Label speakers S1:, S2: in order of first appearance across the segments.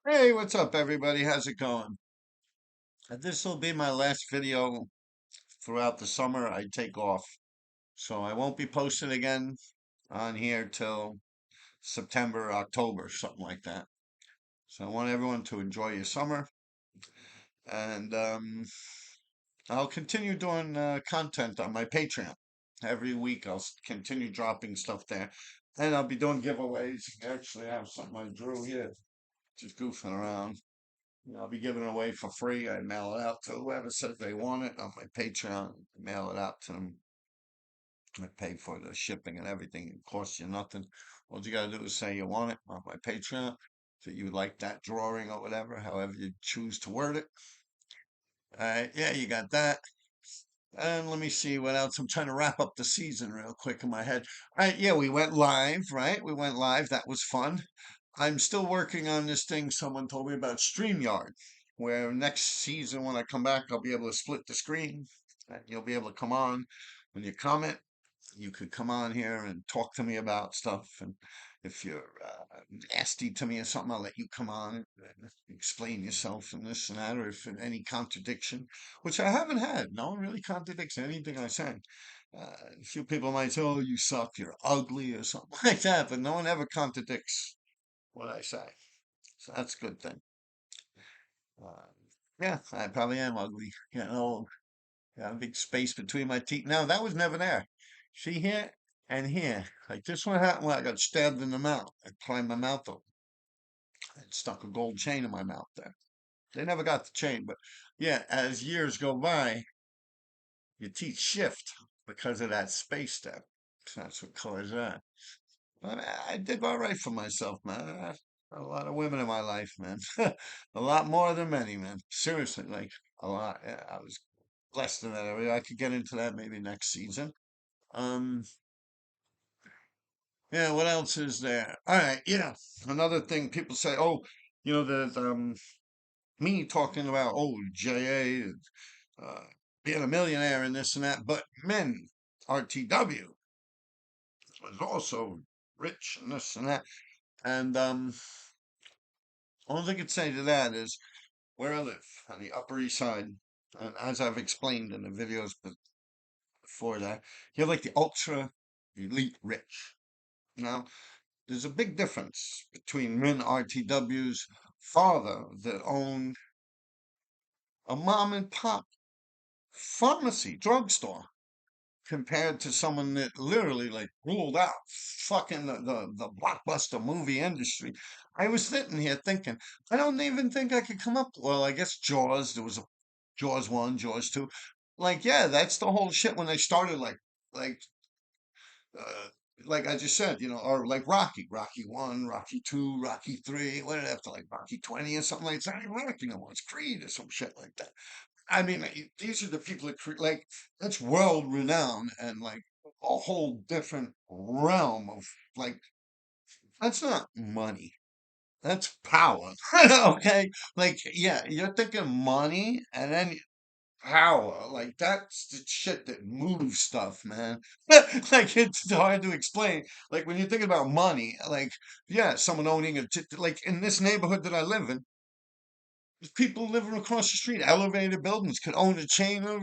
S1: Hey, what's up, everybody? How's it going? This will be my last video throughout the summer. I take off, so I won't be posting again on here till September, October, something like that. So I want everyone to enjoy your summer, and I'll continue doing content on my Patreon. Every week, continue dropping stuff there, and I'll be doing giveaways. Actually, I have something I drew here, just goofing around. I'll be giving it away for free. I mail it out to whoever says they want it on my Patreon. Mail it out to them. I pay for the shipping and everything. It costs you nothing. All you gotta do is say you want it on my Patreon, that you like that drawing or whatever, however you choose to word it. All right, yeah, you got that. And let me see what else. I'm trying to wrap up the season real quick in my head. All right, yeah, we went live, right? We went live. That was fun. I'm still working on this thing someone told me about StreamYard, where next season when I come back, I'll be able to split the screen and you'll be able to come on. When you comment, you could come on here and talk to me about stuff. And if you're nasty to me or something, I'll let you come on and explain yourself and this and that, or if any contradiction, which I haven't had. No one really contradicts anything I say. A few people might say, "Oh, you suck, you're ugly," or something like that, but no one ever contradicts what I say. So that's a good thing. Uh, yeah, I probably am ugly, getting old. Got a big space between my teeth. Now, that was never there. See here and here. Like this one happened when I got stabbed in the mouth. I pried my mouth open. I stuck a gold chain in my mouth there. They never got the chain, but yeah, as years go by, your teeth shift because of that space there. So that's what caused that. But I did all right for myself, man. A lot of women in my life, man. A lot more than many, man. Seriously, like a lot. Yeah, I was blessed in that area. I could get into that maybe next season. Um, yeah, what else is there? All right, yeah. Another thing people say, oh, the me talking about JA uh being a millionaire and this and that, but men, RTW was also rich and this and that. And all I could say to that is where I live on the Upper East Side, and as I've explained in the videos before that, you have like the ultra elite rich. Now, there's a big difference between Min RTW's father that owned a mom and pop pharmacy, drugstore, compared to someone that literally like ruled out fucking the blockbuster movie industry. I was sitting here thinking, I don't even think I could come up. Well, I guess Jaws, there was a Jaws 1, Jaws 2. Like, yeah, that's the whole shit when they started like uh, like I just said, or like Rocky 1, Rocky 2, Rocky 3, what did it have to like Rocky 20 or something like that? Rocky no more, it's Creed or some shit like that. I mean, these are the people that create, like, that's world renowned and like a whole different realm of like, that's not money. That's power. Okay. Like, yeah, you're thinking money and then power. Like that's the shit that moves stuff, man. Like it's hard to explain. Like when you think about money, like yeah, someone owning like in this neighborhood that I live in, there's people living across the street, elevated buildings could own a chain of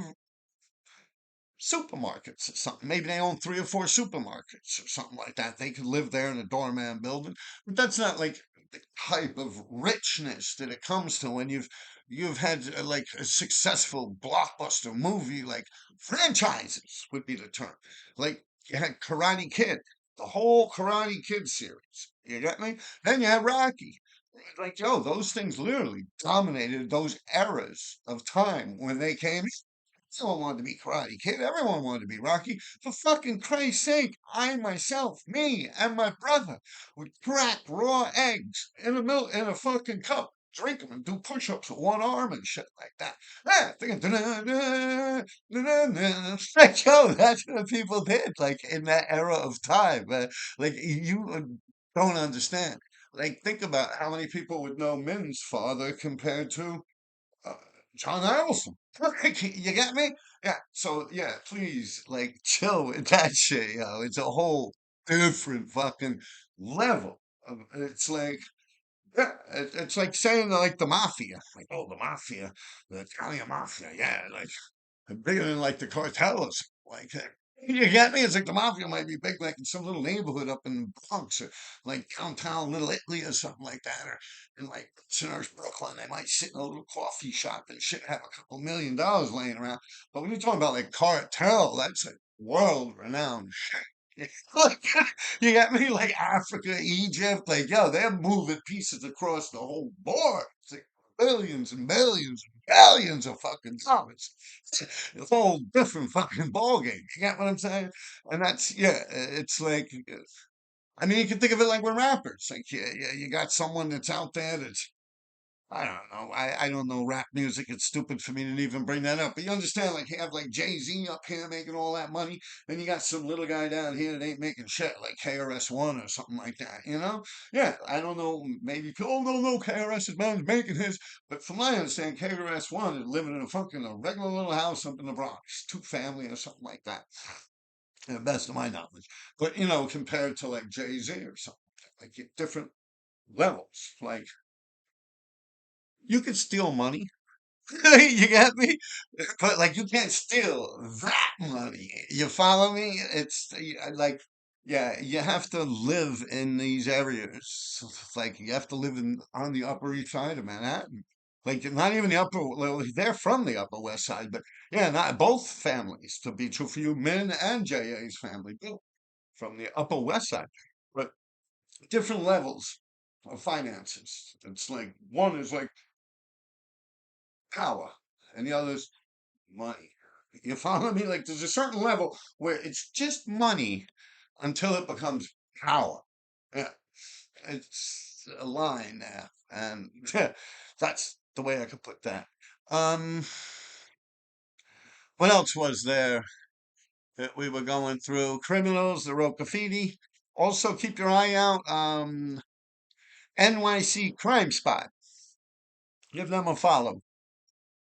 S1: supermarkets or something. Maybe they own three or four supermarkets or something like that. They could live there in a doorman building, but that's not like the type of richness that it comes to when you've had like a successful blockbuster movie, like franchises would be the term. Like you had Karate Kid, the whole Karate Kid series. You get me? Then you had Rocky. Like, yo, those things literally dominated those eras of time when they came. Someone wanted to be Karate Kid. Everyone wanted to be Rocky. For fucking Christ's sake, I myself, me and my brother would crack raw eggs in a in a fucking cup, drink them, and do push-ups with one arm and shit like that. Ah, thinking, "Da-da-da, da-da-da." Like, yo, that's what people did, like in that era of time. Like you don't understand. Like, think about how many people would know Min's father compared to uh, John Harrelson. You get me? Yeah. So yeah, please like chill with that shit, yo. It's a whole different fucking level. It's like Yeah, it's like saying like the mafia, like oh the mafia, the Italian mafia, yeah, like bigger than like the cartels. Like you get me? It's like the mafia might be big, like in some little neighborhood up in the Bronx or like downtown Little Italy or something like that, or in like Sinners, Brooklyn. They might sit in a little coffee shop and shit, have a couple $1 million laying around. But when you're talking about like cartel, that's like world renowned shit. Like, you got me like Africa, Egypt, like yo, they're moving pieces across the whole board. It's like billions and billions and billions of fucking dollars. It's a whole different fucking ball game. You get what I'm saying? And that's yeah, it's like I mean you can think of it like we're rappers. Like you got someone that's out there that's I don't know. I don't know rap music. It's stupid for me to even bring that up. But you understand, like, you have like Jay-Z up here making all that money, then you got some little guy down here that ain't making shit, like KRS-One or something like that, you know? Yeah, I don't know. Maybe people don't know KRS is man's making his, but from my understanding, KRS-One is living in a fucking a regular little house up in the Bronx, two family or something like that, to the best of my knowledge. But you know, compared to like Jay-Z or something, like different levels. Like you could steal money. You get me? But like you can't steal that money. You follow me? Like yeah, you have to live in these areas. Like you have to live in on the Upper East Side of Manhattan. Like not even the upper well, they're from the Upper West Side, but yeah, not both families to be true for you, Min and JA's family, both from the Upper West Side. But different levels of finances. It's like one is like power and the other's money. You follow me? Like there's a certain level where it's just money until it becomes power. Yeah, it's a line there, and that's the way I could put that. Um, what else was there that we were going through? Criminals, the wrote graffiti. Also, keep your eye out. NYC Crime Spot. Give them a follow.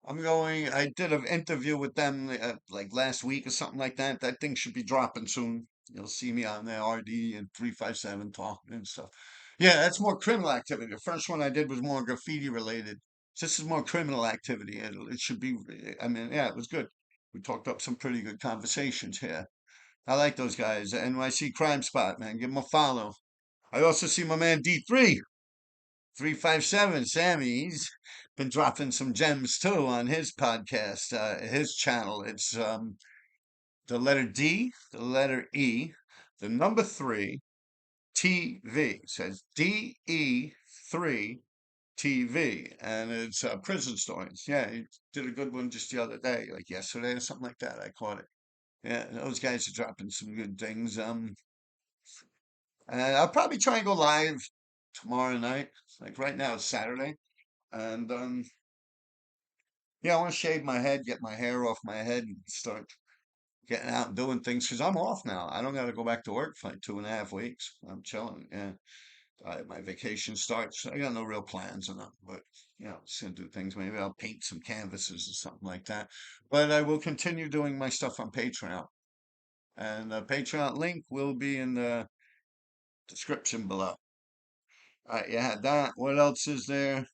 S1: I'm going. I did an interview with them like last week or something like that. That thing should be dropping soon. You'll see me on there, RD and 357 talking and stuff. Yeah, that's more criminal activity. The first one I did was more graffiti related. This is more criminal activity. It should be. I mean, yeah, it was good. We talked up some pretty good conversations here. I like those guys. The NYC Crime Spot, man. Give them a follow. I also see my man D3. 357 Sammy, he's been dropping some gems too on his podcast, his channel. It's the letter D, the letter E, the number three, TV. It says DE3 TV, and it's prison stories. Yeah, he did a good one just the other day, like yesterday or something like that. I caught it. Yeah, those guys are dropping some good things. And I'll probably try and go live tomorrow night. Like right now it's Saturday. And yeah, I want to shave my head, get my hair off my head, and start getting out and doing things because I'm off now. I don't got to go back to work for like 2.5 weeks. I'm chilling. Yeah, my vacation starts. I got no real plans on it, but you know, just gonna do things. Maybe I'll paint some canvases or something like that. But I will continue doing my stuff on Patreon, and the Patreon link will be in the description below. All right, yeah, that. What else is there?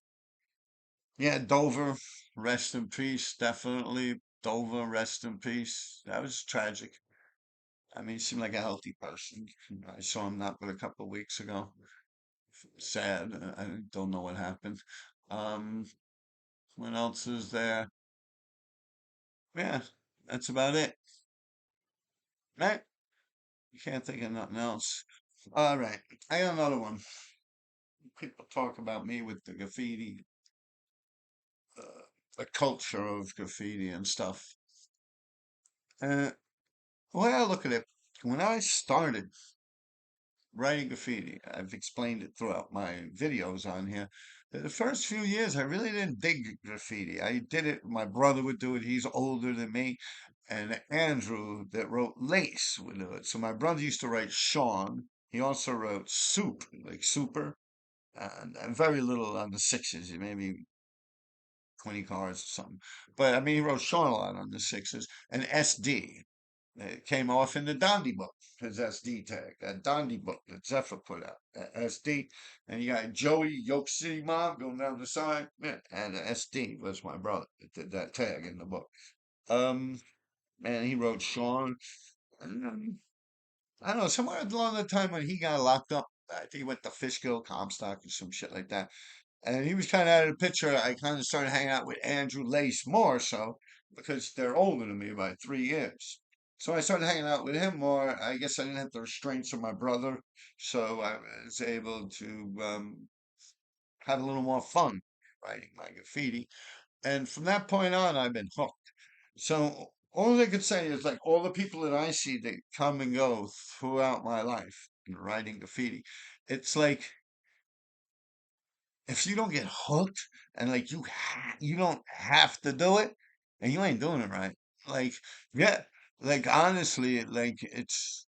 S1: Yeah, Dover, rest in peace. Definitely. Dover, rest in peace. That was tragic. I mean, he seemed like a healthy person. I saw him not but a couple of weeks ago. Sad. I don't know what happened. Um, what else is there? Yeah, that's about it. Right? You can't think of nothing else. All right. I got another one. People talk about me with the graffiti, uh, the culture of graffiti and stuff. Uh, the way I look at it, when I started writing graffiti. I've explained it throughout my videos on here. The first few years, I really didn't dig graffiti. I did it. My brother would do it. He's older than me. And Andrew, that wrote Lace, would do it. So my brother used to write Sean. He also wrote Soup, like Super, and very little on the sixes, maybe 20 cars or something. But I mean, he wrote Sean a lot on the sixes, and SD. It came off in the Dondi book, his SD tag, that Dondi book that Zephyr put out, SD. And you got Joey, Yoke City Mom going down the side. Yeah, and SD was my brother that did that tag in the book. Um, and he wrote Sean. And, I don't know, somewhere along the time when he got locked up, I think he went to Fishkill, Comstock, or some shit like that. And he was kind of out of the picture. I kind of started hanging out with Andrew Lace more so because they're older than me by 3 years. So I started hanging out with him more. I guess I didn't have the restraints of my brother, so I was able to have a little more fun writing my graffiti. And from that point on, I've been hooked. So all I could say is like all the people that I see that come and go throughout my life in writing graffiti, it's like if you don't get hooked and like you don't have to do it and you ain't doing it right. Like yeah, like honestly, like it's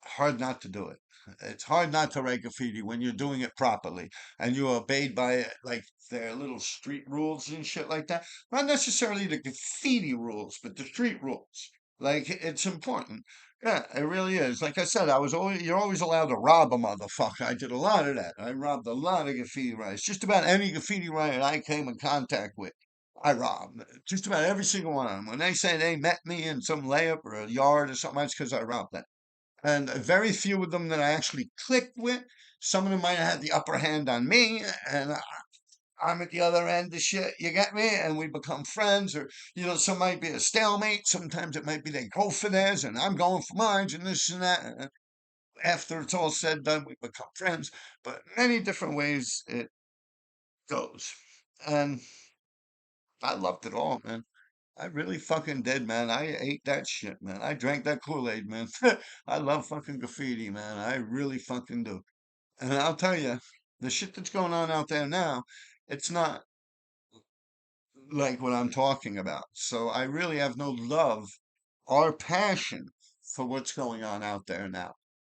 S1: hard not to do it. It's hard not to write graffiti when you're doing it properly and you obeyed by like their little street rules and shit like that. Not necessarily the graffiti rules, but the street rules. Like it's important. Yeah, it really is. Like I said, I was always you're always allowed to rob a motherfucker. I did a lot of that. I robbed a lot of graffiti writers. Just about any graffiti writer I came in contact with, I robbed. Just about every single one of them. When they say they met me in some layup or a yard or something, that's because I robbed them and very few of them that I actually clicked with. Some of them might have had the upper hand on me, and I'm at the other end of shit. You get me? And we become friends, or some might be a stalemate. Sometimes it might be they go for theirs, and I'm going for mine, and this and that. And after it's all said and done, we become friends. But many different ways it goes, and I loved it all, man. I really fucking did, man. I ate that shit, man. I drank that Kool-Aid, man. I love fucking graffiti, man. I really fucking do. And I'll tell you, the shit that's going on out there now, it's not like what I'm talking about. So I really have no love or passion for what's going on out there now.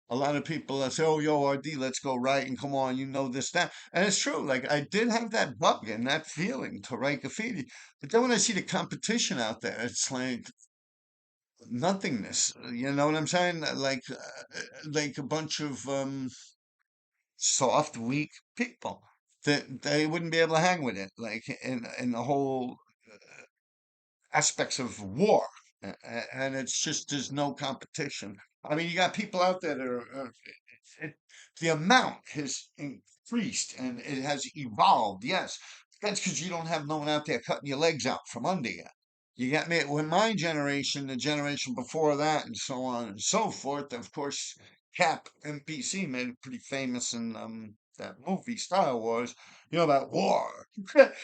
S1: A lot of people say, "Oh, yo, RD, let's go write and come on, you know this, that," and it's true. Like I did have that bug and that feeling to write graffiti, but then when I see the competition out there, it's like nothingness. You know what I'm saying? Like a bunch of soft, weak people that they wouldn't be able to hang with it. Like in the whole aspects of war, and it's just there's no competition. I mean, you got people out there that it, the amount has increased and it has evolved. Yes, that's because you don't have no one out there cutting your legs out from under you. You get me? When my generation, the generation before that, and so on and so forth, of course, Cap MPC made it pretty famous in that movie Star Wars, about war.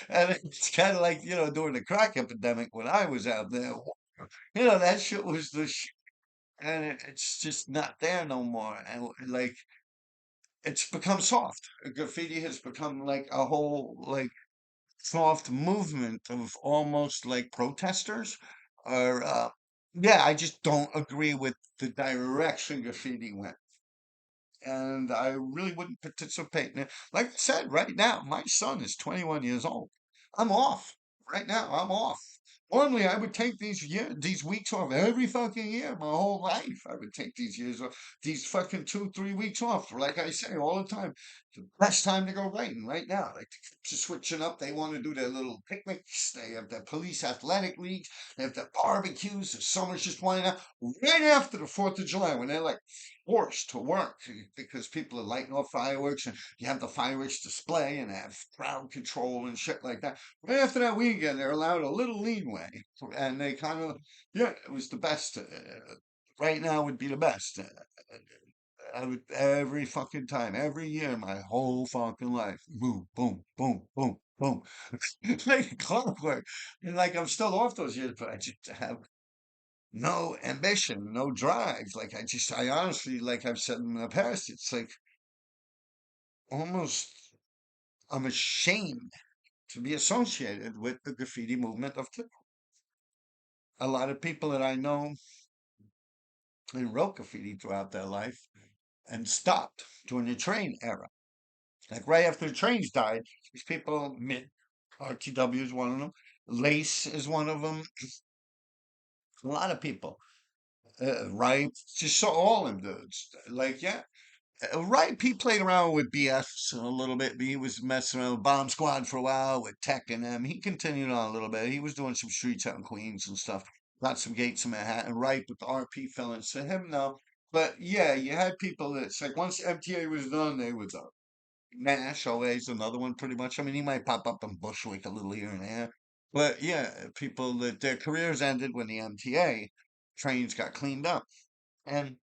S1: And it's kind of like, during the crack epidemic when I was out there, that shit was the shit. And it's just not there no more. And like, it's become soft. Graffiti has become like a whole, like, soft movement of almost like protesters or yeah, I just don't agree with the direction graffiti went, and I really wouldn't participate in it. Like I said, right now my son is 21 years old. I'm off right now. I'm off. Normally I would take these weeks off every fucking year, my whole life. I would take these years off, these fucking 2, 3 weeks off. Like I say all the time, the best time to go writing right now. Like the kids are switching up. They want to do their little picnics. They have their police athletic leagues. They have their barbecues. The summer's just winding out. Right after the 4th of July, when they're like forced to work because people are lighting off fireworks and you have the fireworks display and have crowd control and shit like that. Right after that weekend, they're allowed a little leeway, and they kind of, yeah, it was the best. Right now would be the best. I would every fucking time, every year, my whole fucking life. Boom, boom, boom, boom, boom. Like clockwork. And like I'm still off those years, but I just have no ambition, no drive. Like I honestly, like I've said in the past, it's like almost I'm ashamed to be associated with the graffiti movement of today. A lot of people that I know who wrote graffiti throughout their life and stopped during the train era. Like right after the trains died, these people, RTW is one of them, Lace is one of them, a lot of people. Ripe, just saw all them dudes. Like, yeah, Ripe, he played around with BS a little bit. He was messing around with Bomb Squad for a while with Tech and them. He continued on a little bit. He was doing some streets out in Queens and stuff. Got some gates in Manhattan. Ripe with the RP fellas. So him no. But yeah, you had people that's like once MTA was done, they were done. Nash always another one pretty much. I mean, he might pop up in Bushwick a little here and there. But yeah, people that their careers ended when the MTA trains got cleaned up. And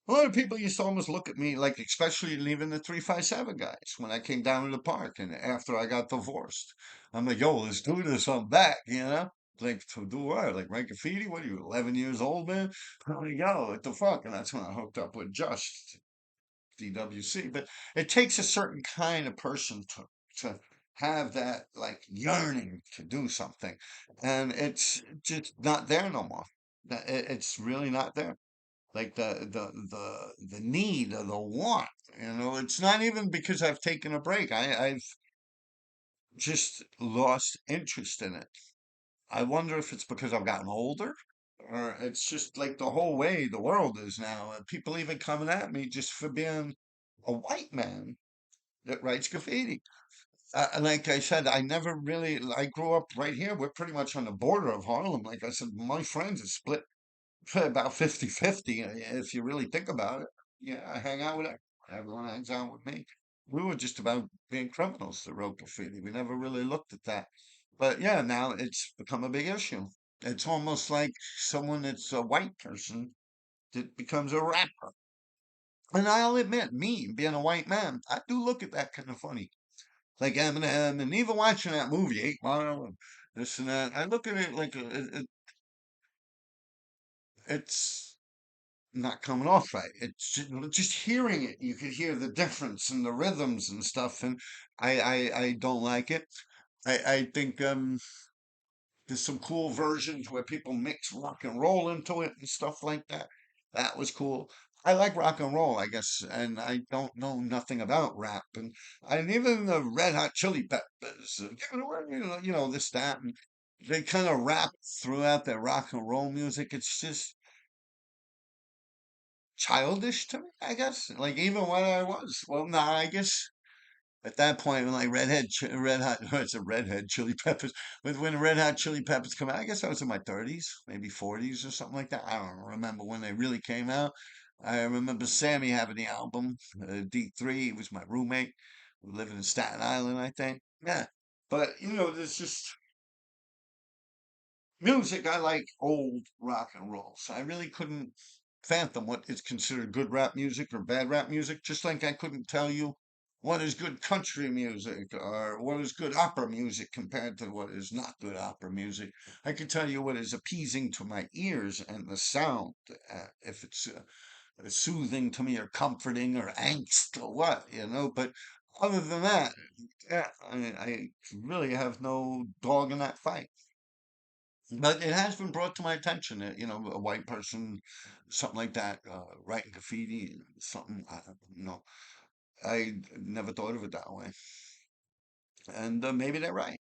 S1: a lot of people used to almost look at me like, especially leaving the 357 guys when I came down to the park and after I got divorced. I'm like, yo, let's do this. I'm back, you know? Like, to do what? Like, write graffiti? What are you, 11 years old, man? I'm like, yo, what the fuck? And that's when I hooked up with Just DWC. But it takes a certain kind of person to have that, like, yearning to do something. And it's just not there no more. It's really not there like the need or the want. You know, it's not even because I've taken a break. I've just lost interest in it. I wonder if it's because I've gotten older, or it's just like the whole way the world is now. And people even coming at me just for being a white man that writes graffiti. Like I said, I never really. I grew up right here. We're pretty much on the border of Harlem. Like I said, my friends are split about 50-50, if you really think about it. Yeah, I hang out with everyone hangs out with me. We were just about being criminals that wrote graffiti. We never really looked at that. But yeah, now it's become a big issue. It's almost like someone that's a white person that becomes a rapper. And I'll admit, me being a white man, I do look at that kind of funny. Like Eminem, and even watching that movie, 8 Mile, and this and that. I look at it like it's not coming off right. It's just hearing it. You could hear the difference in the rhythms and stuff, and I don't like it. I think there's some cool versions where people mix rock and roll into it and stuff like that. That was cool. I like rock and roll, I guess, and I don't know nothing about rap, and even the Red Hot Chili Peppers, this that, and they kind of rap throughout their rock and roll music. It's just childish to me, I guess. Like even when I was, well, nah, I guess at that point when like Red Hot, it's a Redhead Chili Peppers. When Red Hot Chili Peppers come out, I guess I was in my 30s, maybe 40s or something like that. I don't remember when they really came out. I remember Sammy having the album, D3. He was my roommate. We were living in Staten Island, I think. Yeah, but there's just music. I like old rock and roll, so I really couldn't fathom what is considered good rap music or bad rap music, just like I couldn't tell you what is good country music or what is good opera music compared to what is not good opera music. I can tell you what is appeasing to my ears and the sound, if it's soothing to me or comforting or angst or what, but other than that, yeah, I really have no dog in that fight. But it has been brought to my attention that, a white person, something like that, writing graffiti, something, I don't know. I never thought of it that way. And maybe they're right.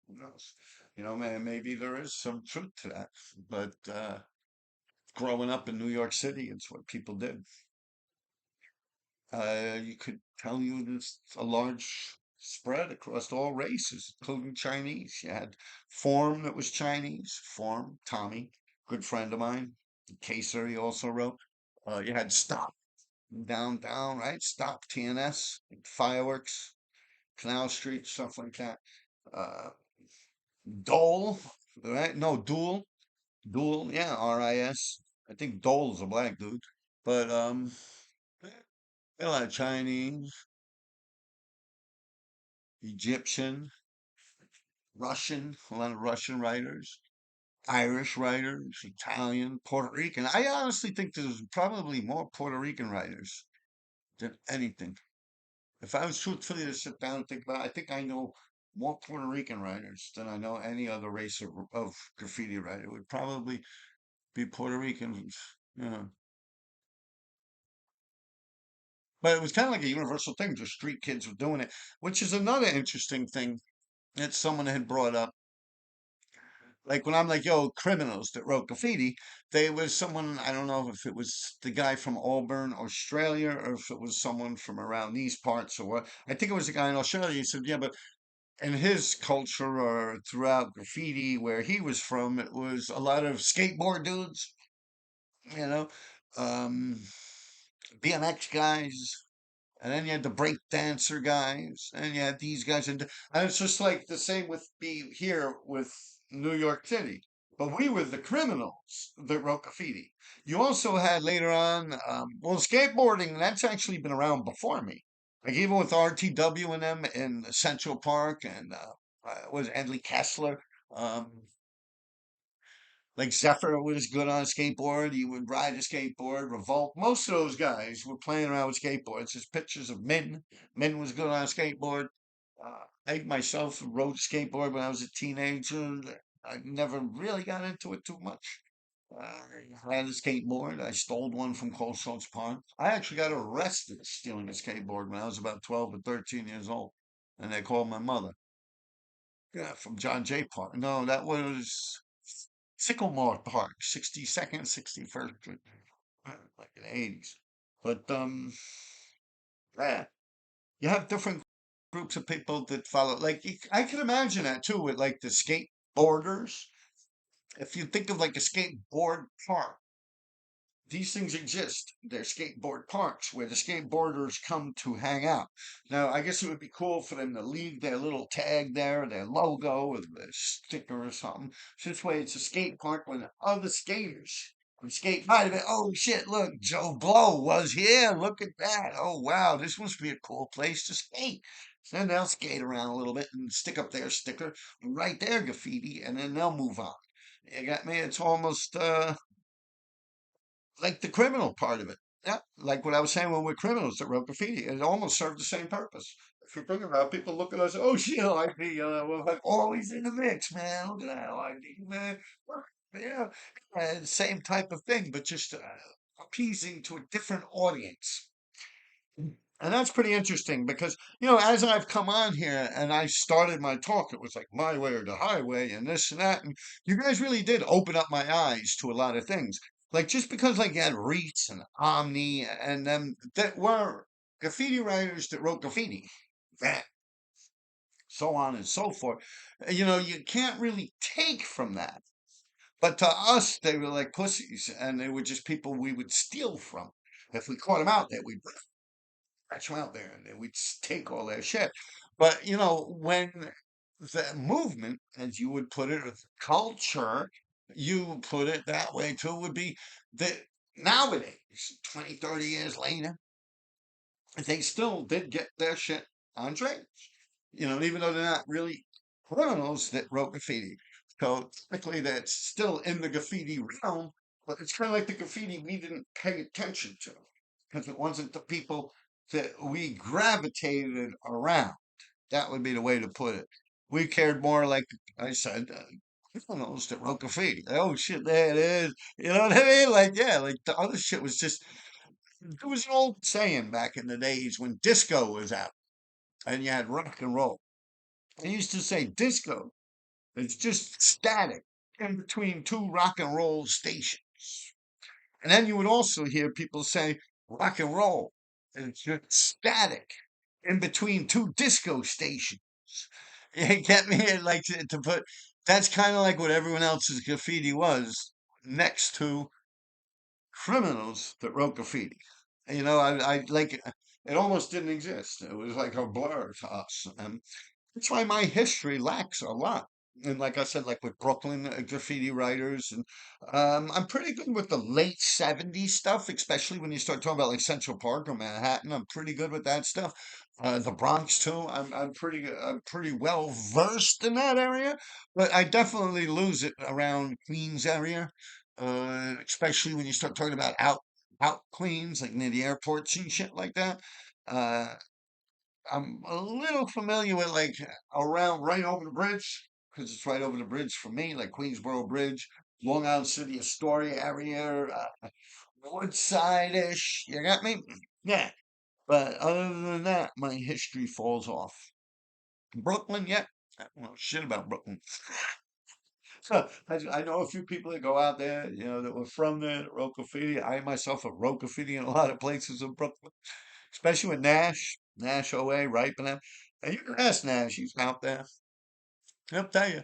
S1: Who knows? Maybe there is some truth to that. But growing up in New York City, it's what people did. You could tell you there's a large spread across all races, including Chinese. You had Form that was Chinese, Form, Tommy, good friend of mine. Kaser, he also wrote. You had Stop, downtown, right? Stop, TNS, Fireworks, Canal Street, stuff like that. Uh, Dole, right? No, Duel, yeah, RIS. I think Dole's a black dude. But a lot of Chinese, Egyptian, Russian, a lot of Russian writers, Irish writers, Italian, Puerto Rican. I honestly think there's probably more Puerto Rican writers than anything. If I was truthfully to sit down and think about it, I think I know more Puerto Rican writers than I know any other race of graffiti writer. It would probably be Puerto Ricans. Yeah. But it was kind of like a universal thing. Just street kids were doing it, which is another interesting thing that someone had brought up. Like when I'm like, yo, criminals that wrote graffiti, they was someone, I don't know if it was the guy from Auburn, Australia, or if it was someone from around these parts or what. I think it was a guy in Australia. He said, yeah, but in his culture or throughout graffiti where he was from, it was a lot of skateboard dudes, you know, um, BMX guys, and then you had the break dancer guys, and you had these guys, and it's just like the same with me here with New York City. But we were the criminals that wrote graffiti. You also had later on, well, skateboarding, that's actually been around before me. Like even with RTW and them in Central Park and was Endley Kessler. Um, like Zephyr was good on a skateboard. He would ride a skateboard. Revolt. Most of those guys were playing around with skateboards. There's pictures of Min. Min was good on a skateboard. I myself rode a skateboard when I was a teenager. I never really got into it too much. I had a skateboard. I stole one from Cold Stone Park. I actually got arrested stealing a skateboard when I was about 12 or 13 years old. And they called my mother. Yeah, from John Jay Park. No, that was Sycamore Park, 62nd, 61st Street, like in the 80s. But yeah, you have different groups of people that follow. Like I can imagine that too with like the skateboarders. If you think of like a skateboard park, these things exist. They're skateboard parks where the skateboarders come to hang out. Now, I guess it would be cool for them to leave their little tag there, their logo, or their sticker or something. So this way, it's a skate park when other skaters can skate by. They oh shit, look, Joe Blow was here. Look at that. Oh wow, this must be a cool place to skate. So then they'll skate around a little bit and stick up their sticker, write their graffiti, and then they'll move on. You got me? It's almost like the criminal part of it. Yeah, like what I was saying when we're criminals that wrote graffiti, it almost served the same purpose. If you think about it, people look at us, oh shit, ID, we're like always in the mix, man. Look at that ID, man. Yeah, same type of thing, but just appeasing to a different audience. And that's pretty interesting because, as I've come on here and I started my talk, it was like my way or the highway and this and that. And you guys really did open up my eyes to a lot of things. Like just because like you had Reeds and Omni and them that were graffiti writers that wrote graffiti, that so on and so forth. You can't really take from that. But to us, they were like pussies and they were just people we would steal from. If we caught them out there, we'd catch them out there and then we'd take all their shit. But when the movement, as you would put it, or the culture, you put it that way too, would be that nowadays, 20, 30 years later, they still did get their shit on trains. Even though they're not really criminals that wrote graffiti. So technically that's still in the graffiti realm, but it's kind of like the graffiti we didn't pay attention to because it wasn't the people that we gravitated around. That would be the way to put it. We cared more, like I said, criminals that wrote graffiti. Oh shit, there it is. You know what I mean? Like, yeah, like the other shit was just, there was an old saying back in the days when disco was out and you had rock and roll. They used to say disco is just static in between two rock and roll stations. And then you would also hear people say rock and roll is just static in between two disco stations. You get me? Like to put that's kind of like what everyone else's graffiti was next to criminals that wrote graffiti. I like it almost didn't exist. It was like a blur to us. And that's why my history lacks a lot. And like I said, like with Brooklyn graffiti writers, and I'm pretty good with the late '70s stuff, especially when you start talking about like Central Park or Manhattan. I'm pretty good with that stuff. The Bronx too. I'm pretty well versed in that area, but I definitely lose it around Queens area, especially when you start talking about out Queens, like near the airports and shit like that. Uh, I'm a little familiar with like around right over the bridge because it's right over the bridge for me, like Queensboro Bridge, Long Island City, Astoria area, Woodside-ish. You got me? Yeah. But other than that, my history falls off. Brooklyn, yeah. I don't know shit about Brooklyn. I know a few people that go out there, that were from there, that wrote graffiti. I myself have wrote graffiti in a lot of places in Brooklyn, especially with Nash OA, Ripening. And you can ask Nash, he's out there. I'll tell you,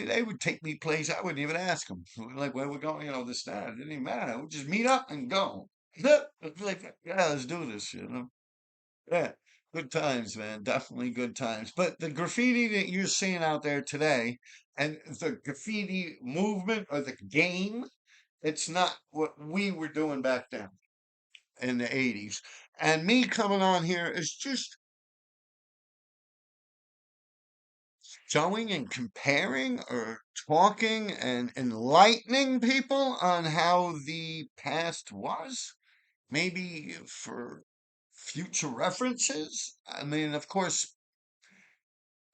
S1: they would take me places. I wouldn't even ask them. Like, where we're going, this, that. It didn't even matter. We'd just meet up and go. It'd be like, yeah, let's do this. Yeah, good times, man. Definitely good times. But the graffiti that you're seeing out there today and the graffiti movement or the game, it's not what we were doing back then in the 80s. And me coming on here is just showing and comparing or talking and enlightening people on how the past was, maybe for future references. I mean, of course,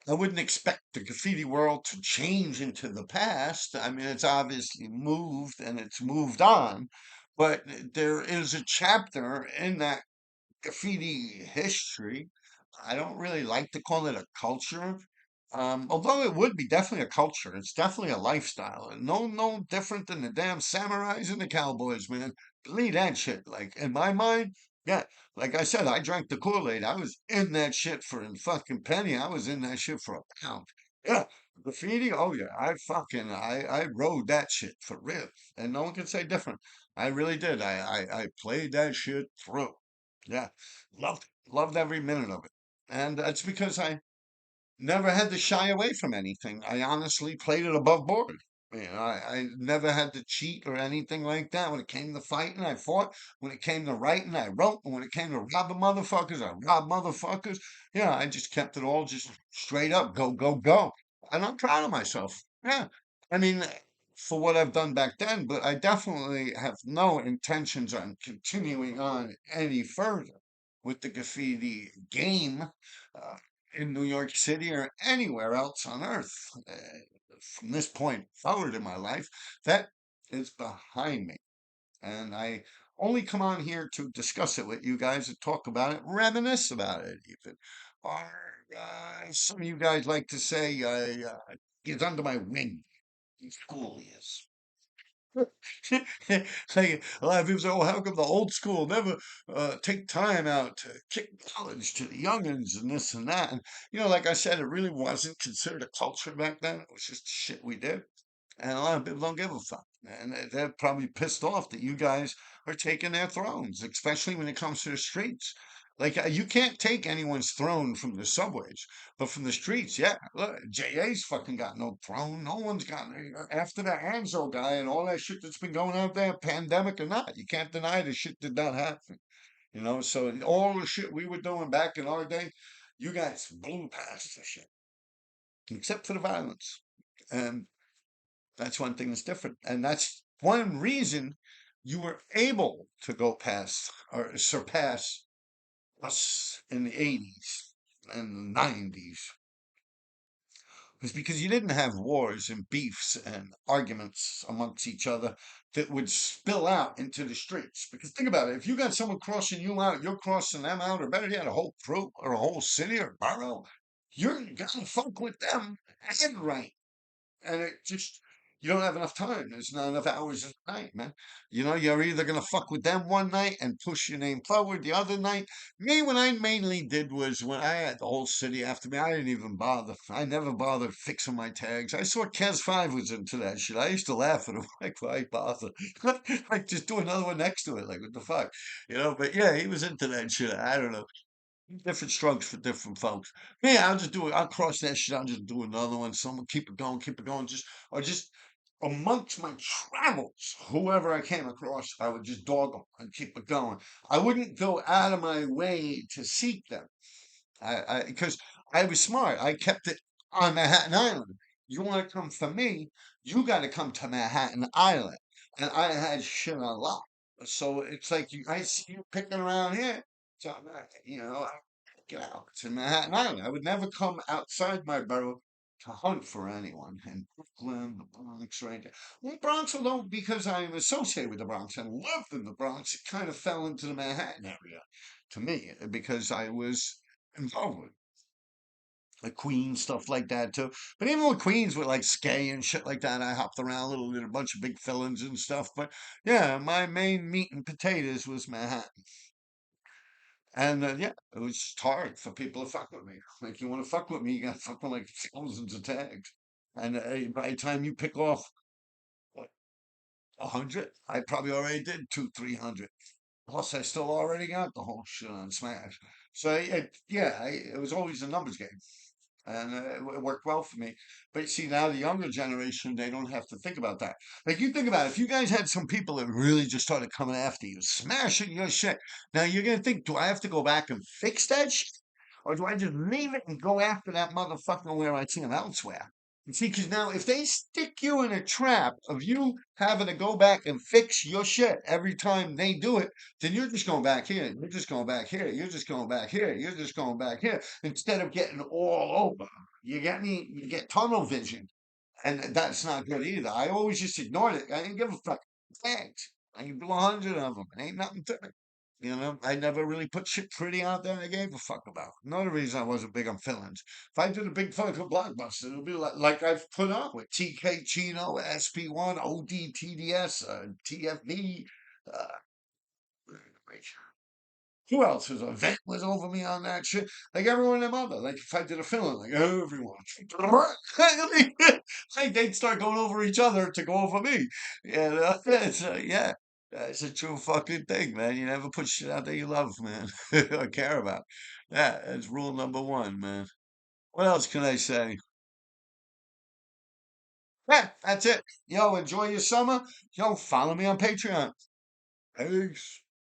S1: I wouldn't expect the graffiti world to change into the past. I mean, it's obviously moved and it's moved on, but there is a chapter in that graffiti history. I don't really like to call it a culture. Although it would be definitely a culture. It's definitely a lifestyle. And no different than the damn samurais and the cowboys, man. Believe that shit. Like in my mind, yeah. Like I said, I drank the Kool-Aid. I was in that shit for a fucking penny. I was in that shit for a pound. Yeah. Graffiti, oh yeah. I rode that shit for real. And no one can say different. I really did. I played that shit through. Yeah. Loved every minute of it. And that's because I never had to shy away from anything. I honestly played it above board. I never had to cheat or anything like that. When it came to fighting, I fought. When it came to writing, I wrote. And when it came to robbing motherfuckers, I robbed motherfuckers. Yeah, I just kept it all just straight up. Go, go, go. And I'm proud of myself. Yeah. I mean, for what I've done back then, but I definitely have no intentions on continuing on any further with the graffiti game. Uh, in New York City or anywhere else on earth. From this point forward in my life, that is behind me. And I only come on here to discuss it with you guys and talk about it, reminisce about it, even. Or some of you guys like to say, get under my wing. School is. Like a lot of people say, "Oh, how come the old school never take time out to kick knowledge to the youngins and this and that?" And like I said, it really wasn't considered a culture back then. It was just shit we did, and a lot of people don't give a fuck. And they're probably pissed off that you guys are taking their thrones, especially when it comes to the streets. Like you can't take anyone's throne from the subways, but from the streets, yeah. Look, JA's fucking got no throne. No one's got after the Hanzo guy and all that shit that's been going out there, pandemic or not. You can't deny the shit did not happen. So all the shit we were doing back in our day, you guys blew past the shit, except for the violence. And that's one thing that's different. And that's one reason you were able to go past or surpass us in the 80s and the 90s was because you didn't have wars and beefs and arguments amongst each other that would spill out into the streets. Because think about it, if you got someone crossing you out, you're crossing them out, or better yet, a whole crew or a whole city or borough, you're gonna fuck with them and right. And it just you don't have enough time. There's not enough hours in the night, man. You're either gonna fuck with them one night and push your name forward the other night. Me, what I mainly did was when I had the whole city after me, I didn't even bother. I never bothered fixing my tags. I saw Kes 5 was into that shit. I used to laugh at him, like, why bother? Like, just do another one next to it. Like, what the fuck? But yeah, he was into that shit. I don't know. Different strokes for different folks. Yeah, I'll just do it. I'll cross that shit. I'll just do another one. Someone keep it going. Just amongst my travels, whoever I came across, I would just dog them and keep it going. I wouldn't go out of my way to seek them. Because I was smart. I kept it on Manhattan Island. You want to come for me? You got to come to Manhattan Island, and I had shit a lot. So it's like I see you picking around here. So I get out to Manhattan Island. I would never come outside my borough to hunt for anyone in Brooklyn, the Bronx, right there. Well, Bronx, although because I'm associated with the Bronx and lived in the Bronx, it kind of fell into the Manhattan area to me because I was involved with. like Queen stuff like that too. But even with Queens with like Skay and shit like that, I hopped around a little, did a bunch of big fillings and stuff. But yeah, my main meat and potatoes was Manhattan. And yeah, it was just hard for people to fuck with me. Like, you want to fuck with me, you got to fuck with like thousands of tags. And by the time you pick off what, 100, I probably already did two, 300. Plus, I still already got the whole shit on Smash. So yeah, it was always a numbers game. And it worked well for me. But you see, now the younger generation, they don't have to think about that. Like, you think about it, if you guys had some people that really just started coming after you, smashing your shit, now you're gonna think, do I have to go back and fix that shit, or do I just leave it and go after that motherfucker where I see him elsewhere? You see, because now if they stick you in a trap of you having to go back and fix your shit every time they do it, then you're just going back here, you're just going back here, you're just going back here, you're just going back here, instead of getting all over. You get me? You get tunnel vision, and that's not good either. I always just ignored it. I didn't give a fuck. Thanks. I can do 100 of them. It ain't nothing to me. You know, I never really put shit pretty out there I gave a fuck about. Another reason I wasn't big on fillings. If I did a big fucking blockbuster, it would be like I've put on with TK Chino, SP1, ODTDS, TFB. Uh, who else was on? Vent was over me on that shit. Like everyone in other. Like if I did a film, like everyone. Like they'd start going over each other to go over me. And it's, yeah, that's a true fucking thing, man. You never put shit out that you love, man, or care about. Yeah, that's rule number one, man. What else can I say? Yeah, that's it. Yo, enjoy your summer. Yo, follow me on Patreon. Peace.